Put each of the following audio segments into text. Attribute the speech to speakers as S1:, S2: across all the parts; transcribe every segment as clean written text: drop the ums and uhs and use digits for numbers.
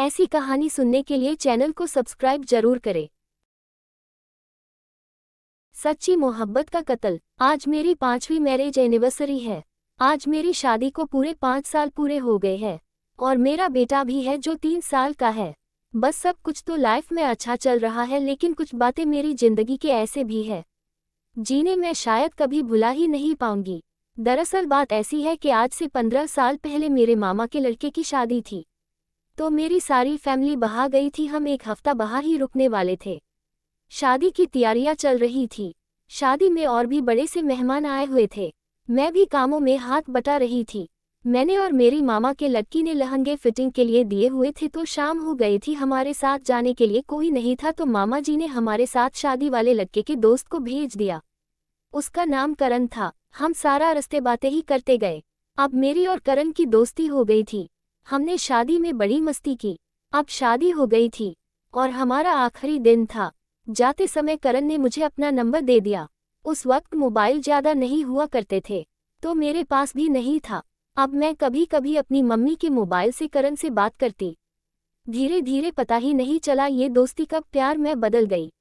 S1: ऐसी कहानी सुनने के लिए चैनल को सब्सक्राइब जरूर करें। सच्ची मोहब्बत का कत्ल। आज मेरी 5वीं मैरिज एनिवर्सरी है। आज मेरी शादी को पूरे 5 साल पूरे हो गए हैं और मेरा बेटा भी है जो 3 साल का है। बस सब कुछ तो लाइफ में अच्छा चल रहा है, लेकिन कुछ बातें मेरी जिंदगी के ऐसे भी है जिन्हें मैं शायद कभी भुला ही नहीं पाऊंगी। दरअसल बात ऐसी है कि आज से 15 साल पहले मेरे मामा के लड़के की शादी थी, तो मेरी सारी फैमिली बाहर गई थी। हम एक हफ्ता बाहर ही रुकने वाले थे। शादी की तैयारियां चल रही थी। शादी में और भी बड़े से मेहमान आए हुए थे। मैं भी कामों में हाथ बटा रही थी। मैंने और मेरी मामा के लड़की ने लहंगे फिटिंग के लिए दिए हुए थे, तो शाम हो गई थी। हमारे साथ जाने के लिए कोई नहीं था, तो मामा जी ने हमारे साथ शादी वाले लड़के के दोस्त को भेज दिया। उसका नाम करण था। हम सारा रास्ते बातें ही करते गए। अब मेरी और करण की दोस्ती हो गई थी। हमने शादी में बड़ी मस्ती की। अब शादी हो गई थी और हमारा आखिरी दिन था। जाते समय करण ने मुझे अपना नंबर दे दिया। उस वक्त मोबाइल ज़्यादा नहीं हुआ करते थे, तो मेरे पास भी नहीं था। अब मैं कभी कभी अपनी मम्मी के मोबाइल से करण से बात करती। धीरे धीरे पता ही नहीं चला ये दोस्ती कब प्यार में बदल गई।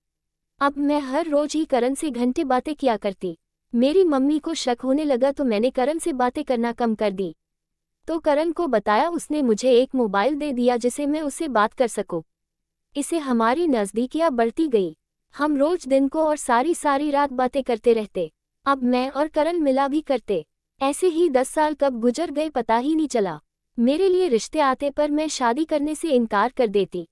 S1: अब मैं हर रोज ही करण से घंटे बातें किया करती। मेरी मम्मी को शक होने लगा, तो मैंने करण से बातें करना कम कर दी। तो करण को बताया, उसने मुझे एक मोबाइल दे दिया जिसे मैं उससे बात कर सकूं। इससे हमारी नज़दीकियां बढ़ती गई। हम रोज दिन को और सारी रात बातें करते रहते। अब मैं और करण मिला भी करते। ऐसे ही 10 साल कब गुजर गए पता ही नहीं चला। मेरे लिए रिश्ते आते पर मैं शादी करने से इनकार कर देती।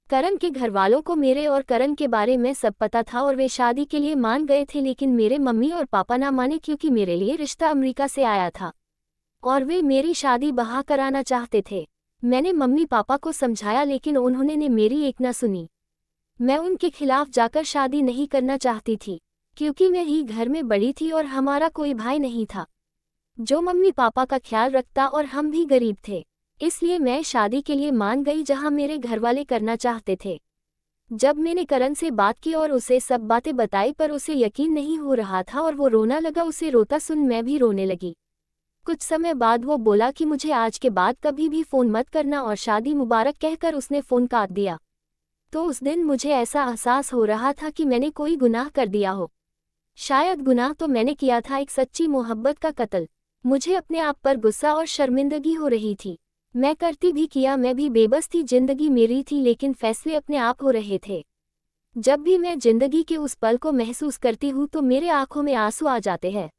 S1: करण के घर वालों को मेरे और करण के बारे में सब पता था और वे शादी के लिए मान गए थे, लेकिन मेरे मम्मी और पापा ना माने, क्योंकि मेरे लिए रिश्ता अमेरिका से आया था और वे मेरी शादी बाहर कराना चाहते थे। मैंने मम्मी पापा को समझाया, लेकिन उन्होंने मेरी एक ना सुनी। मैं उनके खिलाफ जाकर शादी नहीं करना चाहती थी, क्योंकि मैं ही घर में बड़ी थी और हमारा कोई भाई नहीं था जो मम्मी पापा का ख्याल रखता, और हम भी गरीब थे। इसलिए मैं शादी के लिए मान गई जहां मेरे घरवाले करना चाहते थे। जब मैंने करण से बात की और उसे सब बातें बताई, पर उसे यकीन नहीं हो रहा था और वो रोना लगा। उसे रोता सुन मैं भी रोने लगी। कुछ समय बाद वो बोला कि मुझे आज के बाद कभी भी फ़ोन मत करना, और शादी मुबारक कहकर उसने फ़ोन काट दिया। तो उस दिन मुझे ऐसा एहसास हो रहा था कि मैंने कोई गुनाह कर दिया हो। शायद गुनाह तो मैंने किया था, एक सच्ची मोहब्बत का कत्ल। मुझे अपने आप पर गुस्सा और शर्मिंदगी हो रही थी। मैं करती भी किया, मैं भी बेबस थी। जिंदगी मेरी थी, लेकिन फैसले अपने आप हो रहे थे। जब भी मैं जिंदगी के उस पल को महसूस करती हूँ तो मेरे आंखों में आंसू आ जाते हैं।